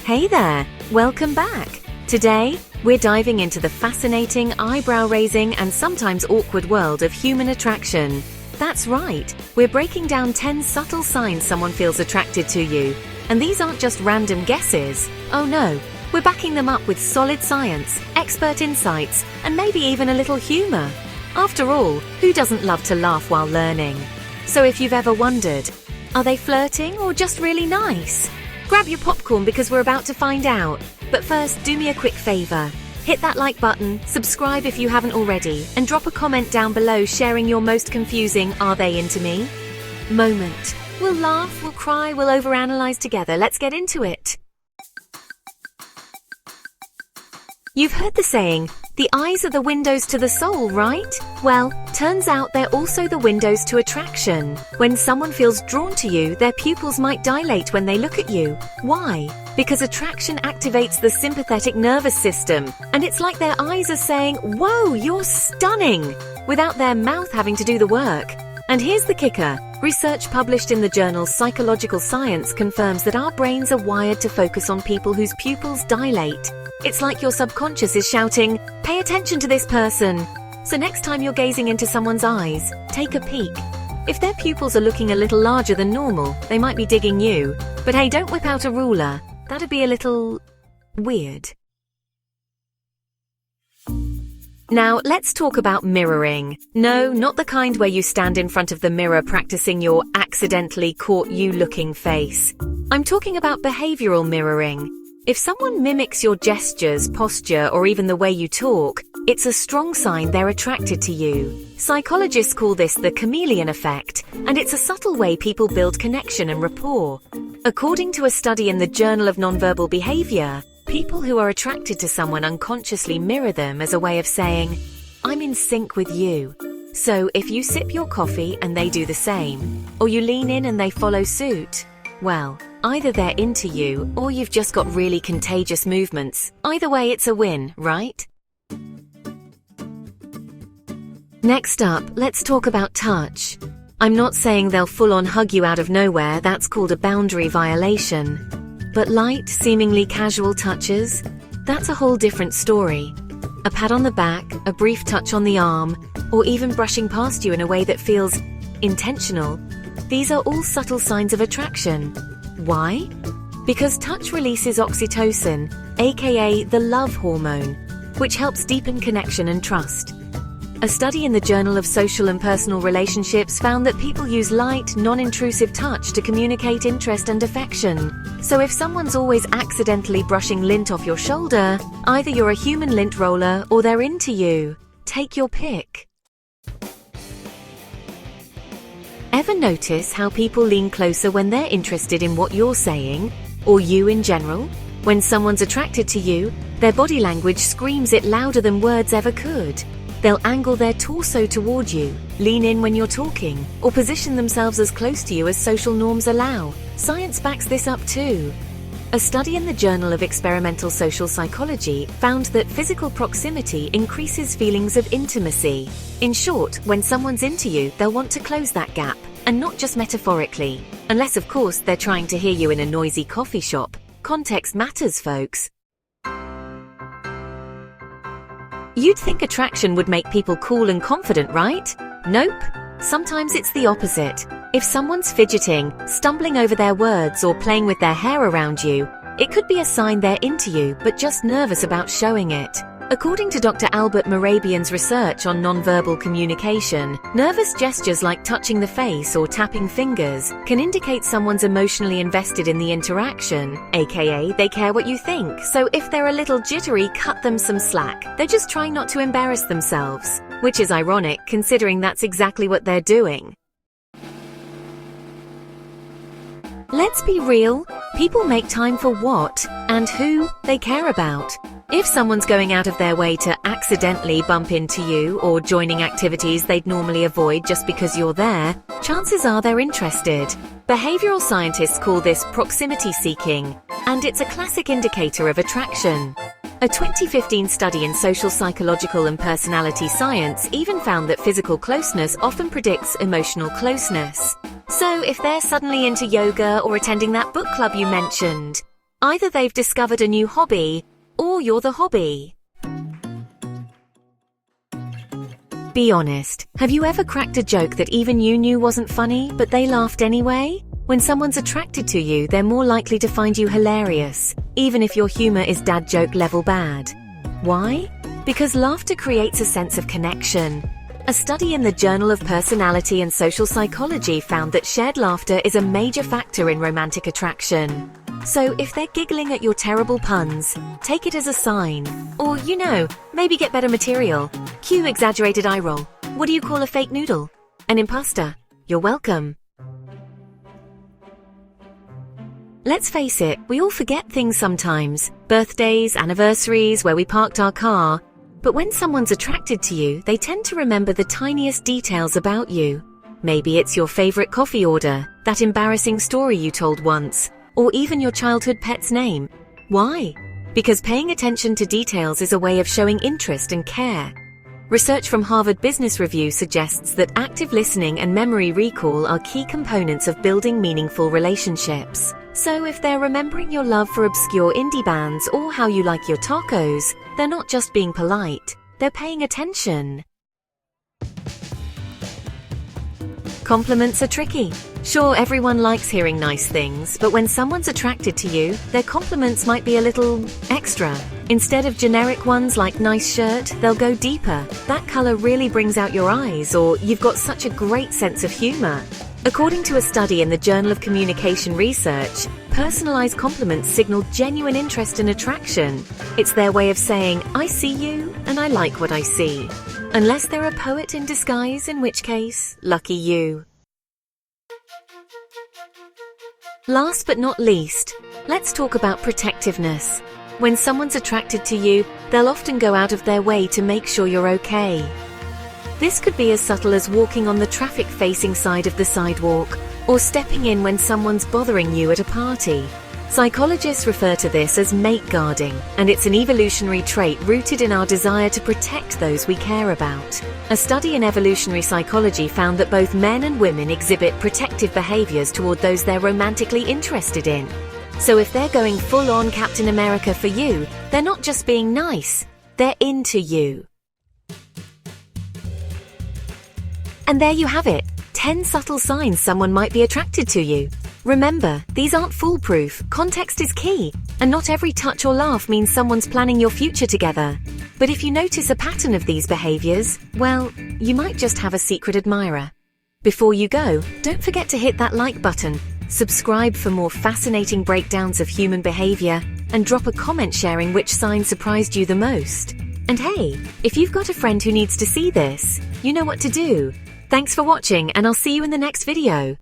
Hey there, welcome back. Today, we're diving into the fascinating, eyebrow-raising and sometimes awkward world of human attraction. That's right, we're breaking down 10 subtle signs someone feels attracted to you. And these aren't just random guesses. Oh no, we're backing them up with solid science, expert insights, and maybe even a little humor. After all, who doesn't love to laugh while learning? So if you've ever wondered, are they flirting or just really nice? Grab your popcorn because we're about to find out. But first, do me a quick favor. Hit that like button, subscribe if you haven't already, and drop a comment down below sharing your most confusing "Are they into me?" moment. We'll laugh, we'll cry, we'll overanalyze together. Let's get into it. You've heard the saying, the eyes are the windows to the soul, right? Well, turns out they're also the windows to attraction. When someone feels drawn to you, their pupils might dilate when they look at you. Why? Because attraction activates the sympathetic nervous system, and it's like their eyes are saying, "Whoa, you're stunning," without their mouth having to do the work. And here's the kicker. Research published in the journal Psychological Science confirms that our brains are wired to focus on people whose pupils dilate. It's like your subconscious is shouting, "Pay attention to this person." So next time you're gazing into someone's eyes, take a peek. If their pupils are looking a little larger than normal, they might be digging you. But hey, don't whip out a ruler. That'd be a little weird. Now, let's talk about mirroring. No, not the kind where you stand in front of the mirror practicing your accidentally caught you looking face. I'm talking about behavioral mirroring. If someone mimics your gestures, posture, or even the way you talk, it's a strong sign they're attracted to you. Psychologists call this the chameleon effect, and it's a subtle way people build connection and rapport. According to a study in the Journal of Nonverbal Behavior, people who are attracted to someone unconsciously mirror them as a way of saying, "I'm in sync with you." So if you sip your coffee and they do the same, or you lean in and they follow suit, well, either they're into you or you've just got really contagious movements. Either way, it's a win, right? Next up, let's talk about touch. I'm not saying they'll full-on hug you out of nowhere, that's called a boundary violation. But light, seemingly casual touches, that's a whole different story. A pat on the back, a brief touch on the arm, or even brushing past you in a way that feels intentional. These are all subtle signs of attraction. Why? Because touch releases oxytocin, aka the love hormone, which helps deepen connection and trust. A study in the Journal of Social and Personal Relationships found that people use light, non-intrusive touch to communicate interest and affection. So if someone's always accidentally brushing lint off your shoulder, either you're a human lint roller or they're into you. Take your pick. Ever notice how people lean closer when they're interested in what you're saying, or you in general? When someone's attracted to you, their body language screams it louder than words ever could. They'll angle their torso toward you, lean in when you're talking, or position themselves as close to you as social norms allow. Science backs this up too. A study in the Journal of Experimental Social Psychology found that physical proximity increases feelings of intimacy. In short, when someone's into you, they'll want to close that gap, and not just metaphorically. Unless, of course, they're trying to hear you in a noisy coffee shop. Context matters, folks. You'd think attraction would make people cool and confident, right? Nope. Sometimes it's the opposite. If someone's fidgeting, stumbling over their words, or playing with their hair around you, it could be a sign they're into you but just nervous about showing it. According to Dr. Albert Mehrabian's research on nonverbal communication, nervous gestures like touching the face or tapping fingers can indicate someone's emotionally invested in the interaction, aka they care what you think. So if they're a little jittery, cut them some slack. They're just trying not to embarrass themselves, which is ironic considering that's exactly what they're doing. Let's be real, people make time for what and who they care about. If someone's going out of their way to accidentally bump into you or joining activities they'd normally avoid just because you're there, chances are they're interested. Behavioral scientists call this proximity seeking, and it's a classic indicator of attraction. A 2015 study in social psychological and personality science even found that physical closeness often predicts emotional closeness. So if they're suddenly into yoga or attending that book club you mentioned, Either they've discovered a new hobby, or you're the hobby. Be honest, have you ever cracked a joke that even you knew wasn't funny, but they laughed anyway? When someone's attracted to you, they're more likely to find you hilarious, even if your humor is dad joke level bad. Why? Because laughter creates a sense of connection. A study in the Journal of Personality and Social Psychology found that shared laughter is a major factor in romantic attraction. So if they're giggling at your terrible puns, take it as a sign. Or, maybe get better material. Cue exaggerated eye roll. What do you call a fake noodle? An imposter. You're welcome. Let's face it, we all forget things sometimes. Birthdays, anniversaries, where we parked our car. But when someone's attracted to you, they tend to remember the tiniest details about you. Maybe it's your favorite coffee order, that embarrassing story you told once, or even your childhood pet's name. Why? Because paying attention to details is a way of showing interest and care. Research from Harvard Business Review suggests that active listening and memory recall are key components of building meaningful relationships. So if they're remembering your love for obscure indie bands or how you like your tacos, they're not just being polite, they're paying attention. Compliments are tricky. Sure, everyone likes hearing nice things, but when someone's attracted to you, their compliments might be a little extra. Instead of generic ones like nice shirt, they'll go deeper. That color really brings out your eyes, or you've got such a great sense of humor. According to a study in the Journal of Communication Research, personalized compliments signal genuine interest and attraction. It's their way of saying, I see you and I like what I see. Unless they're a poet in disguise, in which case, lucky you. Last but not least, let's talk about protectiveness. When someone's attracted to you, they'll often go out of their way to make sure you're okay. This could be as subtle as walking on the traffic-facing side of the sidewalk, or stepping in when someone's bothering you at a party. Psychologists refer to this as mate guarding, and it's an evolutionary trait rooted in our desire to protect those we care about. A study in evolutionary psychology found that both men and women exhibit protective behaviors toward those they're romantically interested in. So if they're going full-on Captain America for you, they're not just being nice, they're into you. And there you have it, 10 subtle signs someone might be attracted to you. Remember, these aren't foolproof, context is key, and not every touch or laugh means someone's planning your future together. But if you notice a pattern of these behaviors, well, you might just have a secret admirer. Before you go, don't forget to hit that like button, subscribe for more fascinating breakdowns of human behavior, and drop a comment sharing which sign surprised you the most. And hey, if you've got a friend who needs to see this, you know what to do. Thanks for watching, and I'll see you in the next video.